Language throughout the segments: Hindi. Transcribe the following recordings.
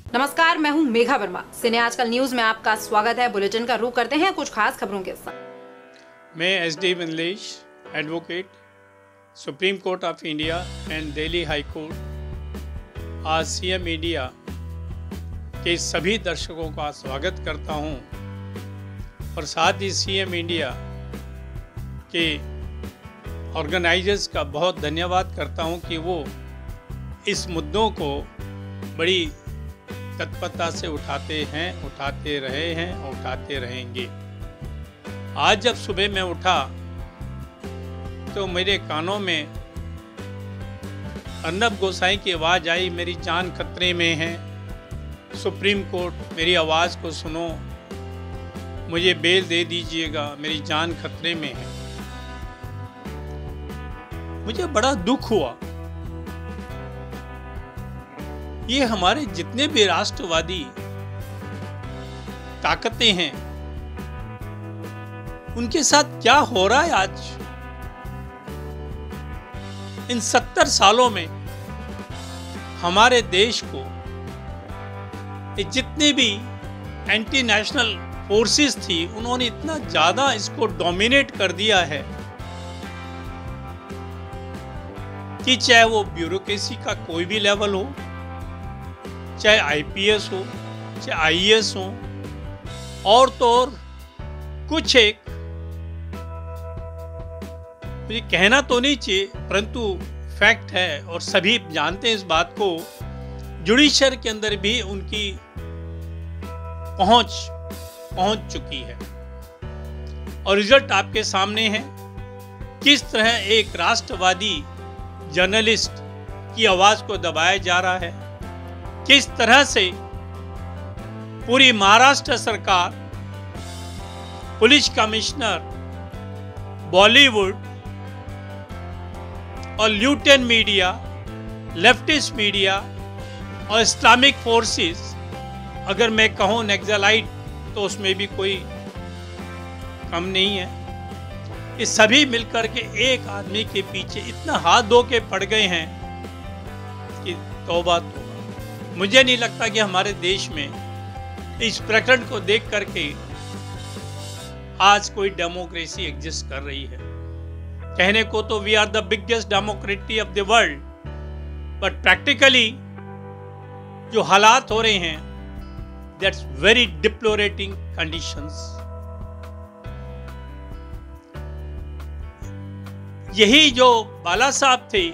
नमस्कार, मैं हूं मेघा वर्मा। सिने आजकल न्यूज में आपका स्वागत है। बुलेटिन का रुख करते हैं कुछ खास खबरों के साथ। मैं SD Vimlesh, advocate, supreme court of India and Delhi high court, आज CM मीडिया के सभी दर्शकों का स्वागत करता हूं और साथ ही CM मीडिया के ऑर्गेनाइजर्स का बहुत धन्यवाद करता हूं कि वो इस मुद्दों को बड़ी तत्परता से उठाते हैं, उठाते रहे हैं और उठाते रहेंगे। आज जब सुबह मैं उठा तो मेरे कानों में अर्नब गोसाई की आवाज़ आई, मेरी जान खतरे में है, सुप्रीम कोर्ट मेरी आवाज़ को सुनो, मुझे बेल दे दीजिएगा, मेरी जान खतरे में है। मुझे बड़ा दुख हुआ। ये हमारे जितने भी राष्ट्रवादी ताकतें हैं, उनके साथ क्या हो रहा है आज। इन 70 सालों में हमारे देश को जितने भी एंटी नेशनल फोर्सेस थी, उन्होंने इतना ज्यादा इसको डोमिनेट कर दिया है कि चाहे वो ब्यूरोक्रेसी का कोई भी लेवल हो, चाहे IPS हो, चाहे IAS हो, और तो और कुछ एक मुझे कहना तो नहीं चाहिए परंतु फैक्ट है और सभी जानते हैं इस बात को, जुडिशरी के अंदर भी उनकी पहुंच चुकी है। और रिजल्ट आपके सामने है। किस तरह एक राष्ट्रवादी जर्नलिस्ट की आवाज को दबाया जा रहा है, किस तरह से पूरी महाराष्ट्र सरकार, पुलिस कमिश्नर, बॉलीवुड और ल्यूटेन मीडिया, लेफ्टिस्ट मीडिया और इस्लामिक फोर्सेस, अगर मैं कहूँ नक्सलाइट तो उसमें भी कोई कम नहीं है, ये सभी मिलकर के एक आदमी के पीछे इतना हाथ धो के पड़ गए हैं कि तौबा तौबा। मुझे नहीं लगता कि हमारे देश में इस प्रकरण को देख करके आज कोई डेमोक्रेसी एग्जिस्ट कर रही है। कहने को तो we are the biggest democracy of the world, but practically जो हालात हो रहे हैं, दैट्स वेरी डिप्लोरेटिंग कंडीशंस। यही जो बाला साहब थे,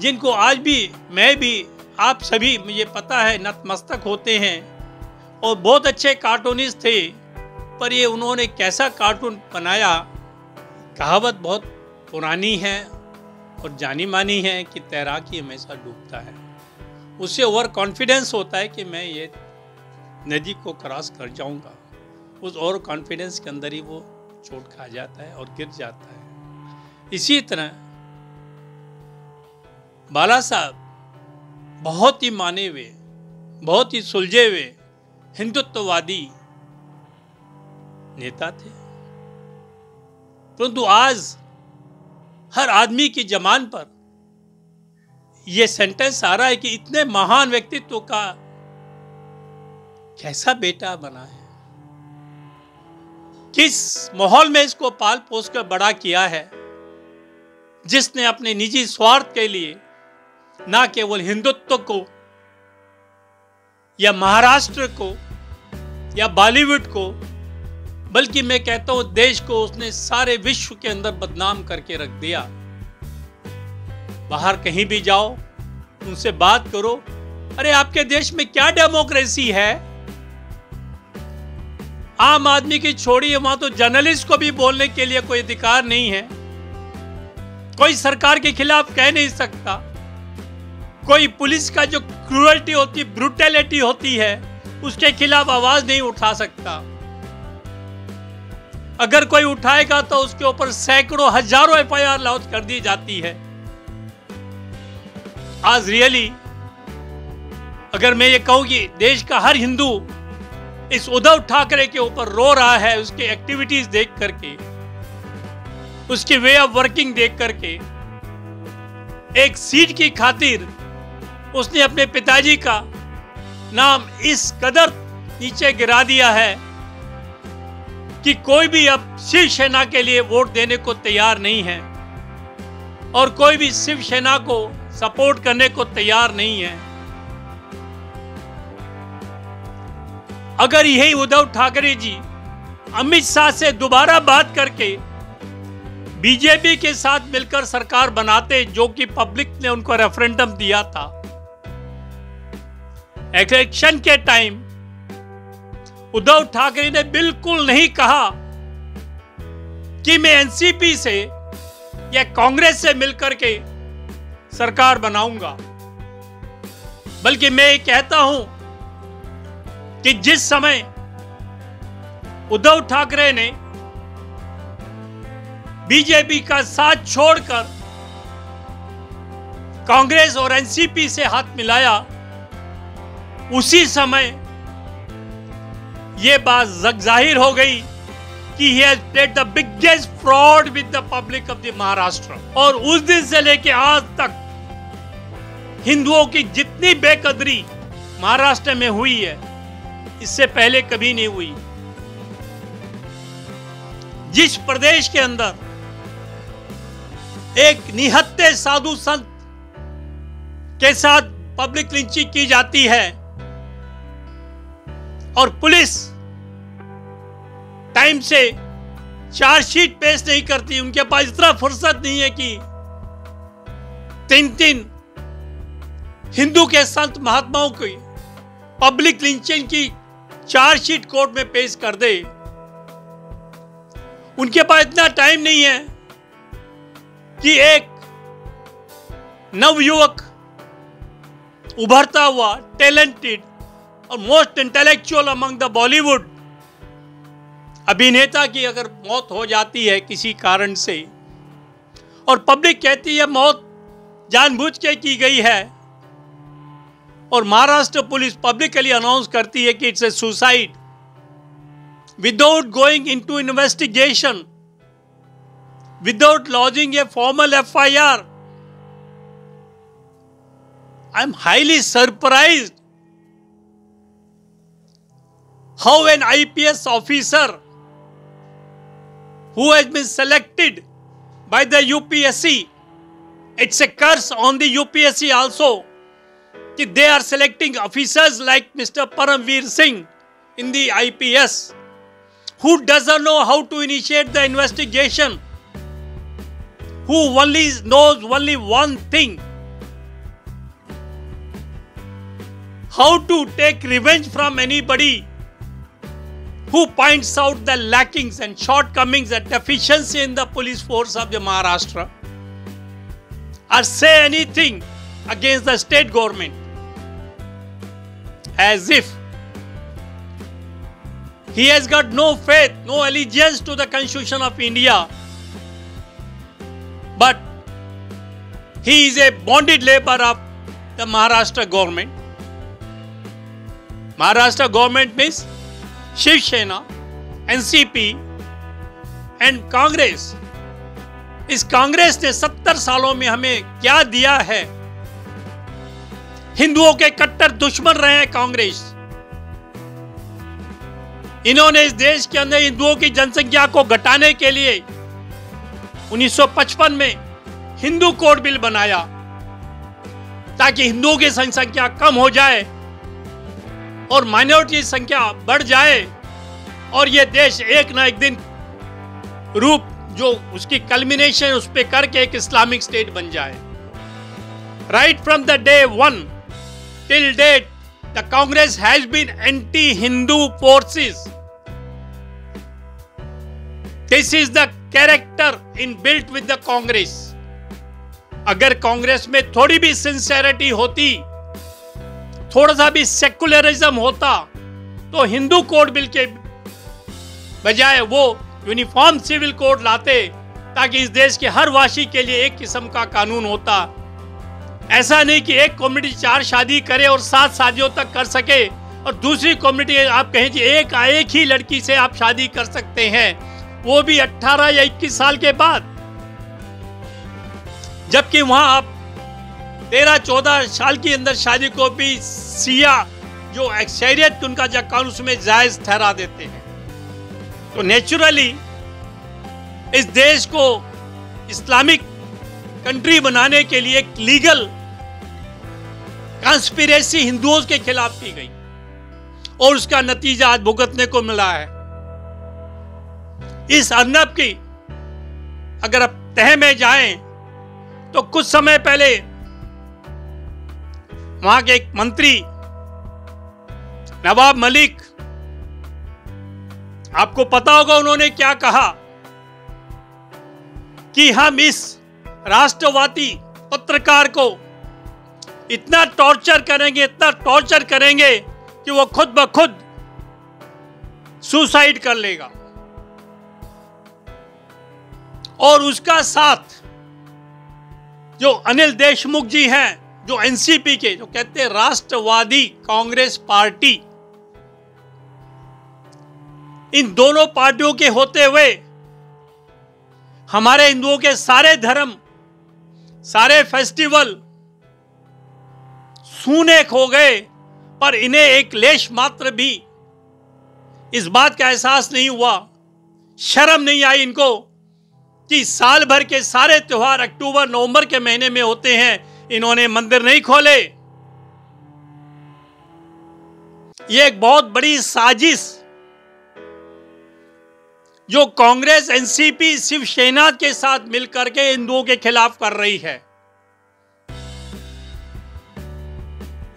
जिनको आज भी मैं भी आप सभी मुझे पता है नतमस्तक होते हैं और बहुत अच्छे कार्टूनिस्ट थे, पर ये उन्होंने कैसा कार्टून बनाया। कहावत बहुत पुरानी है और जानी मानी है कि तैराकी हमेशा डूबता है। उससे ओवर कॉन्फिडेंस होता है कि मैं ये नदी को क्रॉस कर जाऊंगा, उस ओवर कॉन्फिडेंस के अंदर ही वो चोट खा जाता है और गिर जाता है। इसी तरह बाला साहब बहुत ही माने हुए, बहुत ही सुलझे हुए हिंदुत्ववादी नेता थे, परंतु आज हर आदमी की जबान पर यह सेंटेंस आ रहा है कि इतने महान व्यक्तित्व का कैसा बेटा बना है, किस माहौल में इसको पाल पोस कर बड़ा किया है, जिसने अपने निजी स्वार्थ के लिए ना केवल हिंदुत्व को या महाराष्ट्र को या बॉलीवुड को, बल्कि मैं कहता हूं देश को उसने सारे विश्व के अंदर बदनाम करके रख दिया। बाहर कहीं भी जाओ, उनसे बात करो, अरे आपके देश में क्या डेमोक्रेसी है। आम आदमी की छोड़िए, वहां तो जर्नलिस्ट को भी बोलने के लिए कोई अधिकार नहीं है, कोई सरकार के खिलाफ कह नहीं सकता, कोई पुलिस का जो क्रूरल्टी होती, ब्रूटैलिटी होती है, उसके खिलाफ आवाज नहीं उठा सकता। अगर कोई उठाएगा तो उसके ऊपर सैकड़ों हजारों FIR लॉन्च कर दी जाती है। आज रियली अगर मैं ये कहूं कि देश का हर हिंदू इस उद्धव ठाकरे के ऊपर रो रहा है, उसकी एक्टिविटीज देख करके, उसकी वे ऑफ वर्किंग देख करके, एक सीट की खातिर उसने अपने पिताजी का नाम इस कदर नीचे गिरा दिया है कि कोई भी अब शिवसेना के लिए वोट देने को तैयार नहीं है और कोई भी शिवसेना को सपोर्ट करने को तैयार नहीं है। अगर यही उद्धव ठाकरे जी अमित शाह से दोबारा बात करके बीजेपी के साथ मिलकर सरकार बनाते, जो कि पब्लिक ने उनको रेफरेंडम दिया था, इलेक्शन के टाइम उद्धव ठाकरे ने बिल्कुल नहीं कहा कि मैं एनसीपी से या कांग्रेस से मिलकर के सरकार बनाऊंगा, बल्कि मैं ये कहता हूं कि जिस समय उद्धव ठाकरे ने बीजेपी का साथ छोड़कर कांग्रेस और एनसीपी से हाथ मिलाया, उसी समय यह बात जाहिर हो गई कि he has played the biggest fraud with the public of the Maharashtra. और उस दिन से लेकर आज तक हिंदुओं की जितनी बेकदरी महाराष्ट्र में हुई है, इससे पहले कभी नहीं हुई। जिस प्रदेश के अंदर एक निहत्थे साधु संत के साथ पब्लिक लिंचिंग की जाती है और पुलिस टाइम से चार्जशीट पेश नहीं करती, उनके पास इतना फुर्सत नहीं है कि 3 हिंदू के संत महात्माओं की पब्लिक लिंचिंग की चार्जशीट कोर्ट में पेश कर दे। उनके पास इतना टाइम नहीं है कि एक नवयुवक, उभरता हुआ, टैलेंटेड और most intellectual among the Bollywood अभिनेता की अगर मौत हो जाती है किसी कारण से और पब्लिक कहती है मौत जानबूझ के की गई है, और महाराष्ट्र पुलिस पब्लिकली अनाउंस करती है कि it's a suicide without going into investigation, without lodging a formal FIR. I am highly surprised how an IPS officer who has been selected by the UPSC, it's a curse on the UPSC also, that they are selecting officers like Mr. Paramveer Singh in the IPS, who doesn't know how to initiate the investigation, who only knows only one thing: how to take revenge from anybody who points out the lackings and shortcomings and deficiency in the police force of the Maharashtra, or say anything against the state government, as if he has got no faith, no allegiance to the Constitution of India, but he is a bonded labor of the Maharashtra government. Maharashtra government means Shiv Sena, NCP and Congress. इस कांग्रेस ने 70 सालों में हमें क्या दिया है? हिंदुओं के कट्टर दुश्मन रहे हैं कांग्रेस। इन्होंने इस देश के अंदर हिंदुओं की जनसंख्या को घटाने के लिए 1955 में हिंदू कोड बिल बनाया ताकि हिंदुओं की संख्या कम हो जाए और माइनॉरिटी की संख्या बढ़ जाए और यह देश एक ना एक दिन रूप जो उसकी कल्मिनेशन उस पे करके एक इस्लामिक स्टेट बन जाए। Right from the day 1 till date the Congress has been anti Hindu forces. This is the character in built with the Congress. अगर कांग्रेस में थोड़ी भी सिंसेरिटी होती, थोड़ा सा भी सेकुलरिज्म होता, तो हिंदू कोड बिल के बजाय वो यूनिफॉर्म सिविल कोड लाते ताकि इस देश के हर वासी के लिए एक किस्म का कानून होता। ऐसा नहीं कि एक कम्युनिटी 4 शादी करे और 7 शादियों तक कर सके और दूसरी कम्युनिटी आप कहें कि एक ही लड़की से आप शादी कर सकते हैं, वो भी 18 या 21 साल के बाद, जबकि वहां आप 13-14 साल के अंदर शादी को भी सिया जो एक्सरियत उनका जो कानून उसमें जायज ठहरा देते हैं। तो नेचुरली इस देश को इस्लामिक कंट्री बनाने के लिए एक लीगल कॉन्स्पिरेसी हिंदुओं के खिलाफ की गई और उसका नतीजा आज भुगतने को मिला है। इस अर्नब की अगर आप तह में जाएं तो कुछ समय पहले वहां के एक मंत्री नवाब मलिक, आपको पता होगा उन्होंने क्या कहा कि हम इस राष्ट्रवादी पत्रकार को इतना टॉर्चर करेंगे कि वो खुद ब खुद सुसाइड कर लेगा। और उसका साथ जो अनिल देशमुख जी हैं, जो एनसीपी के, जो कहते हैं राष्ट्रवादी कांग्रेस पार्टी, इन दोनों पार्टियों के होते हुए हमारे हिंदुओं के सारे धर्म, सारे फेस्टिवल सूने खो गए, पर इन्हें एक लेश मात्र भी इस बात का एहसास नहीं हुआ, शर्म नहीं आई इनको कि साल भर के सारे त्योहार अक्टूबर नवंबर के महीने में होते हैं, इन्होंने मंदिर नहीं खोले। यह एक बहुत बड़ी साजिश जो कांग्रेस, एनसीपी, शिवसेना के साथ मिलकर के हिंदुओं के खिलाफ कर रही है।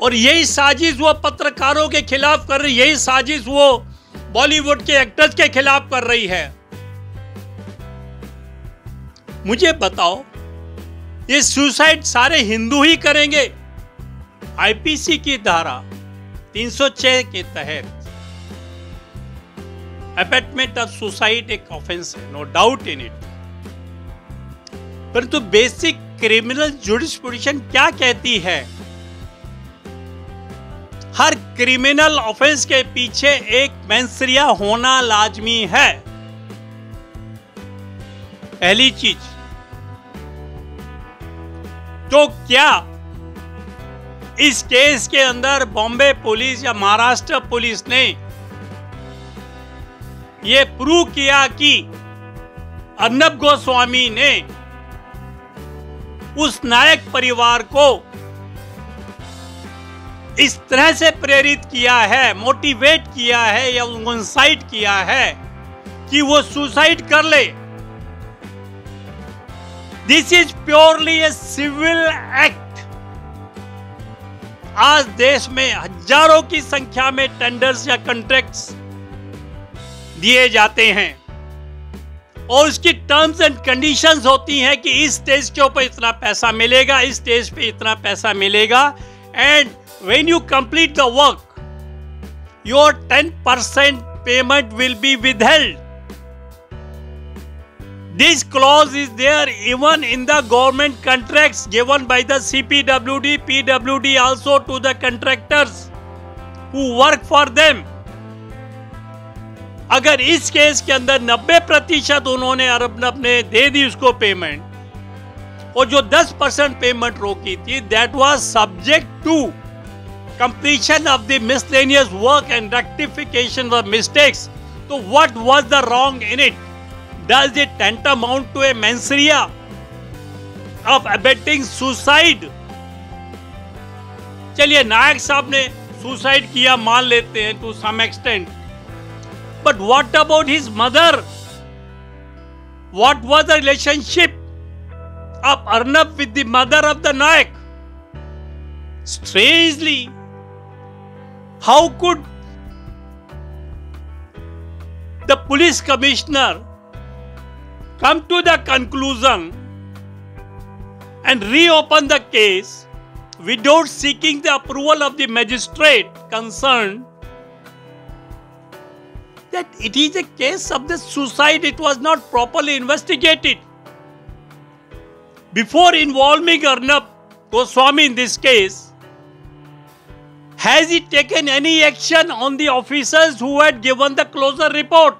और यही साजिश वो पत्रकारों के खिलाफ कर रही, यही साजिश वो बॉलीवुड के एक्टर्स के खिलाफ कर रही है। मुझे बताओ, ये सुसाइड सारे हिंदू ही करेंगे? आईपीसी की धारा 306 के तहत अबेटमेंट ऑफ सुसाइड एक ऑफेंस है, नो डाउट इन इट, परंतु बेसिक क्रिमिनल जुडिस्प्रूडेंस क्या कहती है? हर क्रिमिनल ऑफेंस के पीछे एक मेंसरिया होना लाजमी है। पहली चीज, तो क्या इस केस के अंदर बॉम्बे पुलिस या महाराष्ट्र पुलिस ने यह प्रूव किया कि अर्नब गोस्वामी ने उस नायक परिवार को इस तरह से प्रेरित किया है, मोटिवेट किया है या इंसाइट किया है कि वो सुसाइड कर ले? This is purely a civil act. आज देश में हजारों की संख्या में टेंडर्स या कॉन्ट्रैक्ट्स दिए जाते हैं और उसकी टर्म्स एंड कंडीशंस होती हैं कि इस स्टेज के ऊपर इतना पैसा मिलेगा, इस स्टेज पे इतना पैसा मिलेगा, and when you complete the work, your 10% payment will be withheld. This clause is there even in the government contracts given by the CPWD, PWD also to the contractors who work for them. अगर इस केस के अंदर 90% उन्होंने अर्नब ने दे दी उसको पेमेंट, और जो 10% पेमेंट रोकी थी, that was subject to completion of the miscellaneous work and rectification of mistakes. So what was the wrong in it? Does it tantamount to a mens rea of abetting suicide? चलिए, नायक साहब ने सुसाइड किया मान लेते हैं to some extent, but what about his mother? What was the relationship of Arnab with the mother of the Nayak? Strangely, how could the police commissioner come to the conclusion and reopen the case without seeking the approval of the magistrate concerned that it is a case of the suicide, it was not properly investigated? Before involving Arnab Goswami in this case, has he taken any action on the officers who had given the closure report?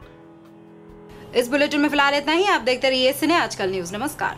इस बुलेटिन में फिलहाल इतना ही। आप देखते रहिए सिने आजकल न्यूज। नमस्कार।